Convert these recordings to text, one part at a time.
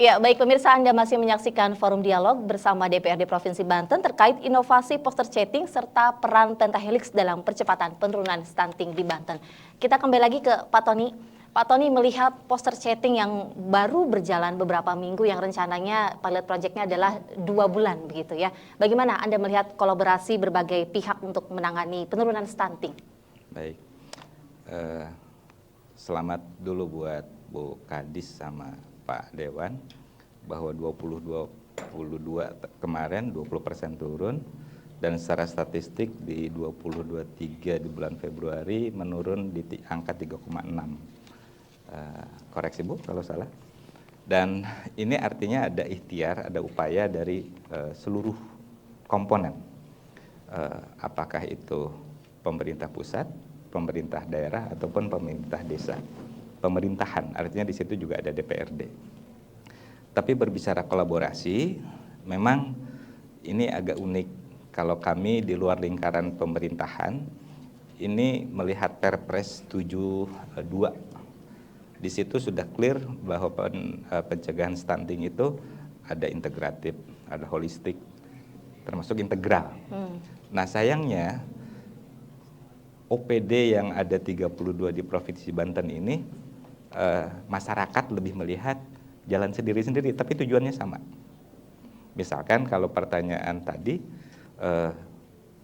Ya, baik pemirsa, Anda masih menyaksikan Forum Dialog bersama DPRD Provinsi Banten terkait inovasi poster chatting serta peran pentahelix dalam percepatan penurunan stunting di Banten. Kita kembali lagi ke Pak Tony. Pak Tony melihat poster chatting yang baru berjalan beberapa minggu yang rencananya pilot projectnya adalah 2 bulan begitu ya. Bagaimana Anda melihat kolaborasi berbagai pihak untuk menangani penurunan stunting? Baik, selamat dulu buat Bu Kadis sama Pak Dewan bahwa 2022 kemarin 20% turun dan secara statistik di 2023 di bulan Februari menurun di angka 3,6. Koreksi Bu kalau salah. Dan ini artinya ada ikhtiar, ada upaya dari seluruh komponen. Apakah itu pemerintah pusat, pemerintah daerah ataupun pemerintah desa. Pemerintahan, artinya di situ juga ada DPRD. Tapi berbicara kolaborasi, memang ini agak unik. Kalau kami di luar lingkaran pemerintahan, ini melihat Perpres 72. Di situ sudah clear bahwa pencegahan stunting itu ada integratif, ada holistik, termasuk integral. Nah sayangnya, OPD yang ada 32 di Provinsi Banten ini, masyarakat lebih melihat jalan sendiri-sendiri, tapi tujuannya sama. Misalkan kalau pertanyaan tadi,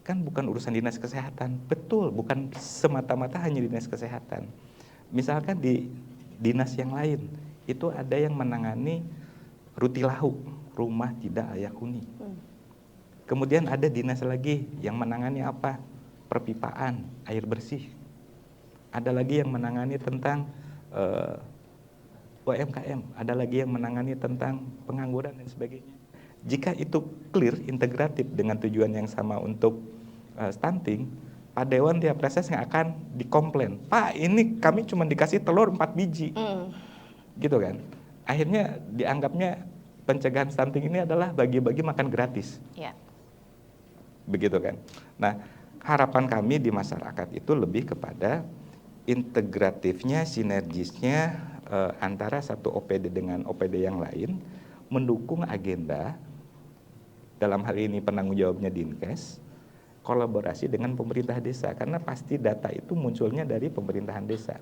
kan bukan urusan dinas kesehatan. Betul, bukan semata-mata hanya dinas kesehatan. Misalkan di dinas yang lain, itu ada yang menangani rutilahu, rumah tidak layak huni. Kemudian ada dinas lagi yang menangani apa? Perpipaan, air bersih. Ada lagi yang menangani tentang UMKM, ada lagi yang menangani tentang pengangguran dan sebagainya. Jika itu clear, integratif dengan tujuan yang sama untuk stunting, Pak Dewan tiap reses nggak akan dikomplain. Pak, ini kami cuma dikasih telur 4 biji. Gitu kan. Akhirnya dianggapnya pencegahan stunting ini adalah bagi-bagi makan gratis. Yeah. Begitu kan. Nah, harapan kami di masyarakat itu lebih kepada integratifnya, sinergisnya antara satu OPD dengan OPD yang lain, mendukung agenda, dalam hal ini penanggung jawabnya Dinkes, kolaborasi dengan pemerintah desa, karena pasti data itu munculnya dari pemerintahan desa,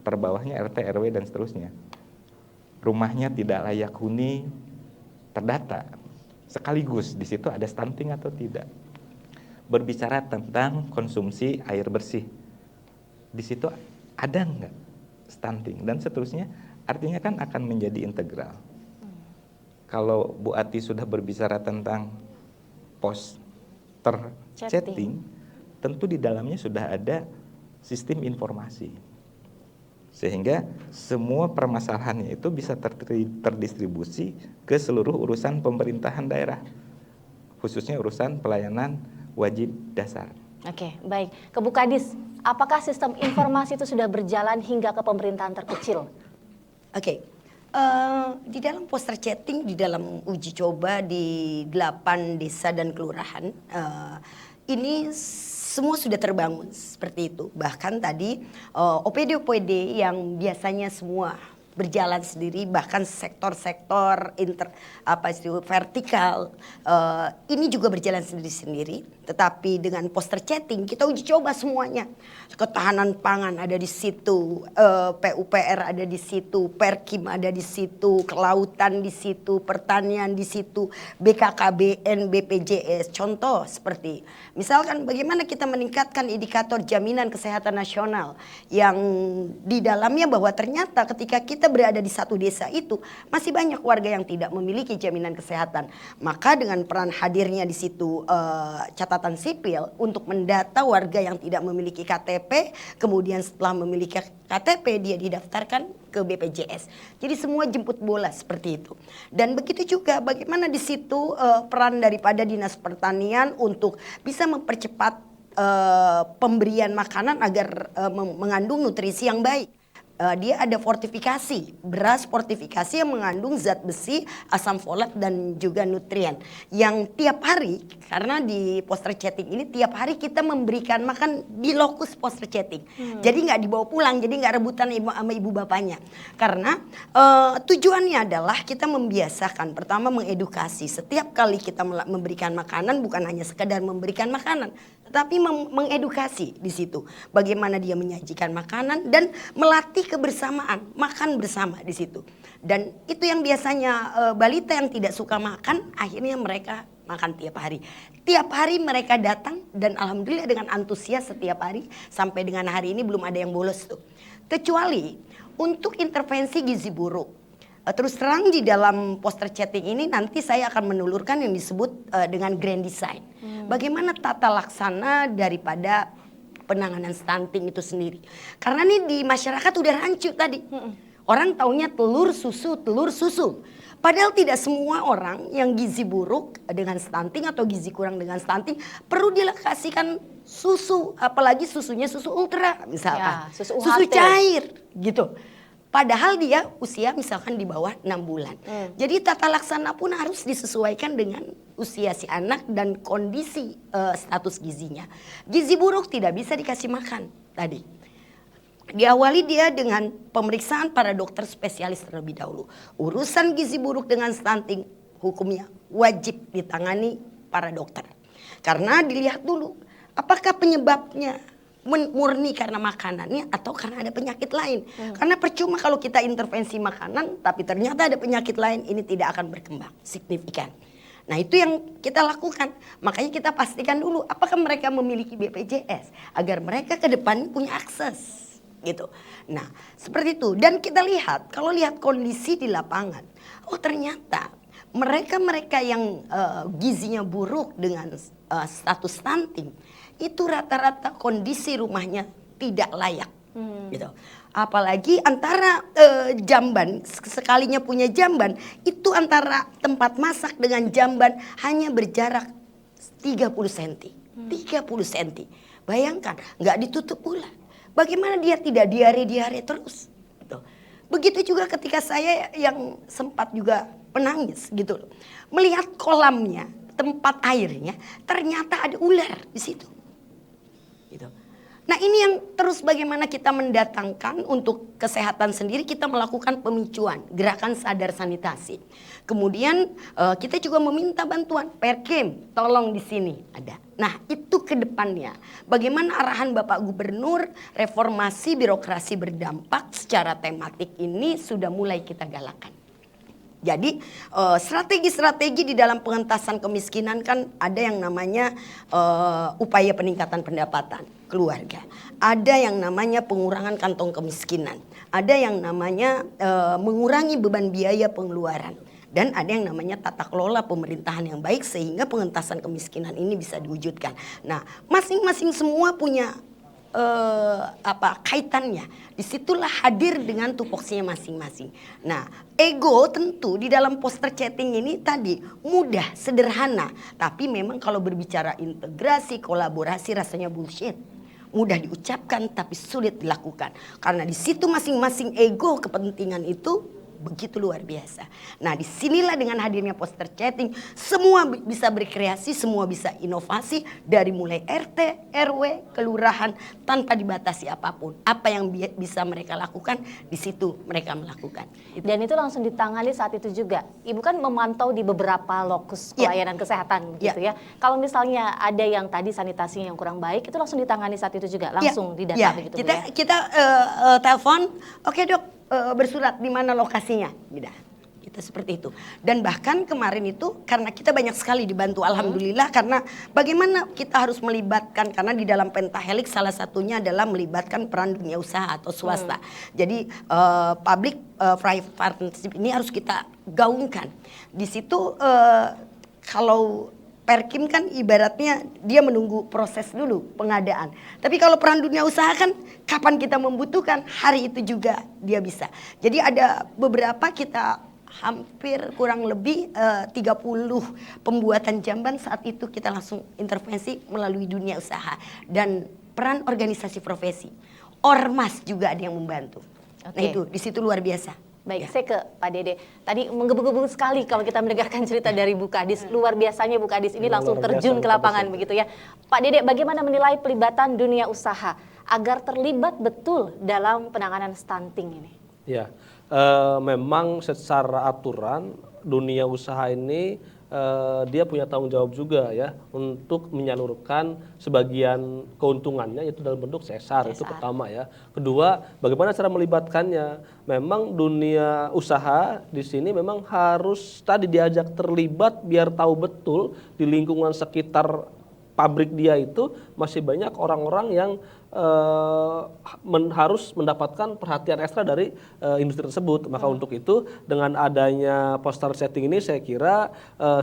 terbawahnya RT, RW, dan seterusnya. Rumahnya tidak layak huni, terdata, sekaligus di situ ada stunting atau tidak. Berbicara tentang konsumsi air bersih, di situ ada nggak stunting dan seterusnya, artinya kan akan menjadi integral. Kalau Bu Ati sudah berbicara tentang poster chatting, tentu di dalamnya sudah ada sistem informasi. Sehingga semua permasalahannya itu bisa terdistribusi ke seluruh urusan pemerintahan daerah, khususnya urusan pelayanan wajib dasar. Oke, baik. Ke Bu Kadis, apakah sistem informasi itu sudah berjalan hingga ke pemerintahan terkecil? Oke. Di dalam poster chatting, di dalam uji coba di 8 desa dan kelurahan, ini semua sudah terbangun seperti itu. Bahkan tadi OPD-OPD yang biasanya semua berjalan sendiri, bahkan sektor-sektor vertikal ini juga berjalan sendiri-sendiri. Tetapi dengan poster chatting kita uji coba semuanya. Ketahanan pangan ada di situ, PUPR ada di situ, Perkim ada di situ, kelautan di situ, pertanian di situ, BKKBN, BPJS. Contoh seperti misalkan bagaimana kita meningkatkan indikator jaminan kesehatan nasional yang di dalamnya bahwa ternyata ketika kita berada di satu desa itu masih banyak warga yang tidak memiliki jaminan kesehatan. Maka dengan peran hadirnya di situ catatan sipil untuk mendata warga yang tidak memiliki KTP, kemudian setelah memiliki KTP dia didaftarkan ke BPJS. Jadi semua jemput bola seperti itu. Dan begitu juga bagaimana di situ peran daripada Dinas Pertanian untuk bisa mempercepat pemberian makanan agar mengandung nutrisi yang baik. dia ada fortifikasi, beras fortifikasi yang mengandung zat besi, asam folat dan juga nutrien. Yang tiap hari, karena di poster chatting ini tiap hari kita memberikan makan di lokus poster chatting. Jadi nggak dibawa pulang, jadi nggak rebutan sama ibu bapaknya. Karena tujuannya adalah kita membiasakan, pertama mengedukasi. Setiap kali kita memberikan makanan bukan hanya sekedar memberikan makanan, tetapi mengedukasi di situ. Bagaimana dia menyajikan makanan dan melatih kebersamaan, makan bersama di situ. Dan itu yang biasanya balita yang tidak suka makan, akhirnya mereka makan tiap hari. Tiap hari mereka datang dan alhamdulillah dengan antusias setiap hari. Sampai dengan hari ini belum ada yang bolos tuh. Kecuali untuk intervensi gizi buruk. Terus terang di dalam poster chatting ini nanti saya akan menelurkan yang disebut dengan grand design. Bagaimana tata laksana daripada penanganan stunting itu sendiri. Karena nih di masyarakat udah rancu tadi. Orang taunya telur susu. Padahal tidak semua orang yang gizi buruk dengan stunting atau gizi kurang dengan stunting perlu dilekasikan susu. Apalagi susunya susu ultra misalkan. Ya, susu susu UHT. cair gitu. Padahal dia usia misalkan di bawah 6 bulan. Jadi tata laksana pun harus disesuaikan dengan usia si anak dan kondisi status gizinya. Gizi buruk tidak bisa dikasih makan tadi. Diawali dia dengan pemeriksaan para dokter spesialis terlebih dahulu. Urusan gizi buruk dengan stunting hukumnya wajib ditangani para dokter. Karena dilihat dulu apakah penyebabnya murni karena makanannya atau karena ada penyakit lain. Karena percuma kalau kita intervensi makanan tapi ternyata ada penyakit lain, ini tidak akan berkembang signifikan. Nah itu yang kita lakukan. Makanya kita pastikan dulu apakah mereka memiliki BPJS agar mereka ke depan punya akses gitu. Nah seperti itu. Dan kita lihat kalau lihat kondisi di lapangan, oh ternyata mereka yang gizinya buruk dengan status stunting itu rata-rata kondisi rumahnya tidak layak, gitu. Apalagi antara jamban, sekalinya punya jamban, itu antara tempat masak dengan jamban hanya berjarak 30 cm. 30 cm. Bayangkan, nggak ditutup pula. Bagaimana dia tidak diare-diare terus? Gitu. Begitu juga ketika saya yang sempat juga menangis gitu loh. Melihat kolamnya, tempat airnya, ternyata ada ular di situ. Gitu. Nah ini yang terus bagaimana kita mendatangkan untuk kesehatan sendiri, kita melakukan pemicuan, gerakan sadar sanitasi. Kemudian kita juga meminta bantuan Perkim, tolong di sini ada. Nah itu ke depannya, bagaimana arahan Bapak Gubernur, reformasi birokrasi berdampak secara tematik ini sudah mulai kita galakan. Jadi strategi-strategi di dalam pengentasan kemiskinan kan ada yang namanya upaya peningkatan pendapatan keluarga. Ada yang namanya pengurangan kantong kemiskinan. Ada yang namanya mengurangi beban biaya pengeluaran. Dan ada yang namanya tata kelola pemerintahan yang baik sehingga pengentasan kemiskinan ini bisa diwujudkan. Nah masing-masing semua punya kaitannya. Disitulah hadir dengan tupoksinya masing-masing. Nah, ego tentu di dalam poster chatting ini tadi mudah, sederhana, tapi memang kalau berbicara integrasi, kolaborasi rasanya bullshit. Mudah diucapkan tapi sulit dilakukan. Karena di situ masing-masing ego kepentingan itu begitu luar biasa. Nah disinilah dengan hadirnya poster chatting semua bisa berkreasi, semua bisa inovasi dari mulai RT, RW, kelurahan tanpa dibatasi apapun. Apa yang bisa mereka lakukan di situ mereka melakukan. Dan itu langsung ditangani saat itu juga. Ibu kan memantau di beberapa lokus pelayanan kesehatan gitu ya. Kalau misalnya ada yang tadi sanitasinya yang kurang baik itu langsung ditangani saat itu juga, langsung didata begitu ya. Kita telepon, oke dok. Bersurat di mana lokasinya, gitu. Kita seperti itu. Dan bahkan kemarin itu karena kita banyak sekali dibantu, alhamdulillah, karena bagaimana kita harus melibatkan, karena di dalam pentahelix salah satunya adalah melibatkan peran dunia usaha atau swasta. Jadi public private partnership ini harus kita gaungkan. Di situ kalau Perkim kan ibaratnya dia menunggu proses dulu pengadaan. Tapi kalau peran dunia usaha kan kapan kita membutuhkan hari itu juga dia bisa. Jadi ada beberapa kita hampir kurang lebih 30 pembuatan jamban saat itu kita langsung intervensi melalui dunia usaha. Dan peran organisasi profesi. Ormas juga ada yang membantu. Nah Oke. itu di situ luar biasa. Baik, Ya. saya ke Pak Dede. Tadi menggebu-gebu sekali kalau kita mendengarkan cerita dari Bu Kadis. Luar biasanya Bu Kadis ini Memang langsung luar biasa, terjun ke luar lapangan biasa. begitu ya. Pak Dede, bagaimana menilai pelibatan dunia usaha agar terlibat betul dalam penanganan stunting ini? Ya, memang secara aturan dunia usaha ini dia punya tanggung jawab juga ya untuk menyalurkan sebagian keuntungannya itu dalam bentuk CSR. Itu CSR. pertama ya. Kedua, bagaimana cara melibatkannya? Memang dunia usaha di sini memang harus tadi diajak terlibat biar tahu betul di lingkungan sekitar pabrik dia itu masih banyak orang-orang yang harus mendapatkan perhatian ekstra dari industri tersebut. Maka untuk itu dengan adanya poster setting ini saya kira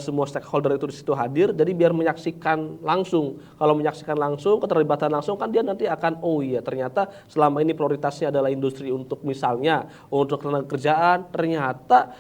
semua stakeholder itu di situ hadir. Jadi biar menyaksikan langsung. Kalau menyaksikan langsung, keterlibatan langsung kan dia nanti akan oh iya ternyata selama ini prioritasnya adalah industri untuk misalnya untuk tenaga kerjaan, ternyata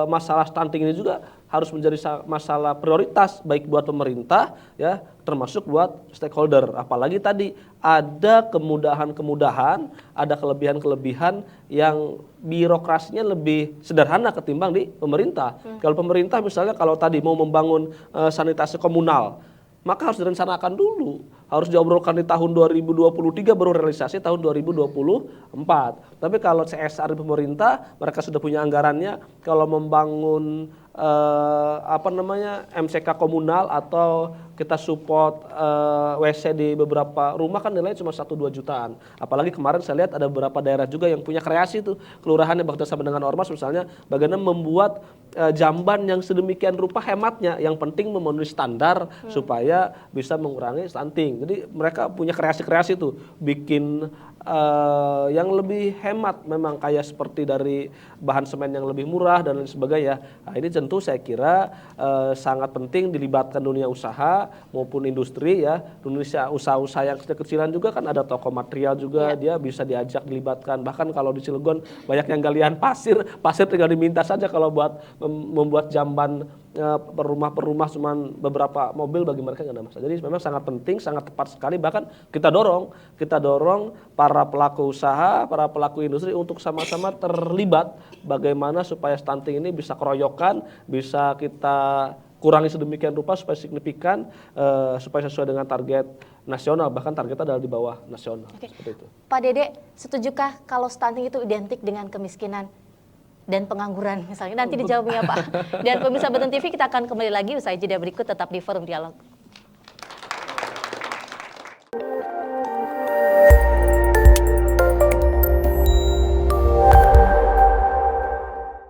masalah stunting ini juga harus menjadi masalah prioritas baik buat pemerintah ya termasuk buat stakeholder. Apalagi tadi ada kemudahan-kemudahan, ada kelebihan-kelebihan yang birokrasinya lebih sederhana ketimbang di pemerintah. Kalau pemerintah misalnya kalau tadi mau membangun sanitasi komunal, maka harus direncanakan dulu, harus diobrolkan di tahun 2023 baru realisasi tahun 2024. Tapi kalau CSR di pemerintah, mereka sudah punya anggarannya. Kalau membangun MCK komunal atau kita support WC di beberapa rumah kan nilainya cuma 1-2 jutaan. Apalagi kemarin saya lihat ada beberapa daerah juga yang punya kreasi tuh kelurahan yang bekerja sama dengan ormas misalnya bagaimana membuat jamban yang sedemikian rupa hematnya, yang penting memenuhi standar supaya bisa mengurangi stunting. Jadi mereka punya kreasi-kreasi tuh bikin yang lebih hemat memang kayak seperti dari bahan semen yang lebih murah dan lain sebagainya. Nah, ini tentu saya kira sangat penting dilibatkan dunia usaha maupun industri ya. Indonesia usaha-usaha yang kecil-kecilan juga kan ada toko material juga dia bisa diajak dilibatkan. Bahkan kalau di Cilegon banyak yang galian pasir tinggal diminta saja kalau buat membuat jamban per rumah cuman beberapa mobil bagi mereka nggak ada masalah. Jadi memang sangat penting, sangat tepat sekali. Bahkan kita dorong para pelaku usaha, para pelaku industri untuk sama-sama terlibat bagaimana supaya stunting ini bisa keroyokan, bisa kita kurangi sedemikian rupa supaya signifikan, supaya sesuai dengan target nasional, bahkan targetnya adalah di bawah nasional. Oke. Seperti itu. Pak Dede, setujukah kalau stunting itu identik dengan kemiskinan dan pengangguran misalnya? Nanti dijawabnya Pak. Dan pemirsa Banten TV kita akan kembali lagi usai jeda berikut tetap di Forum Dialog.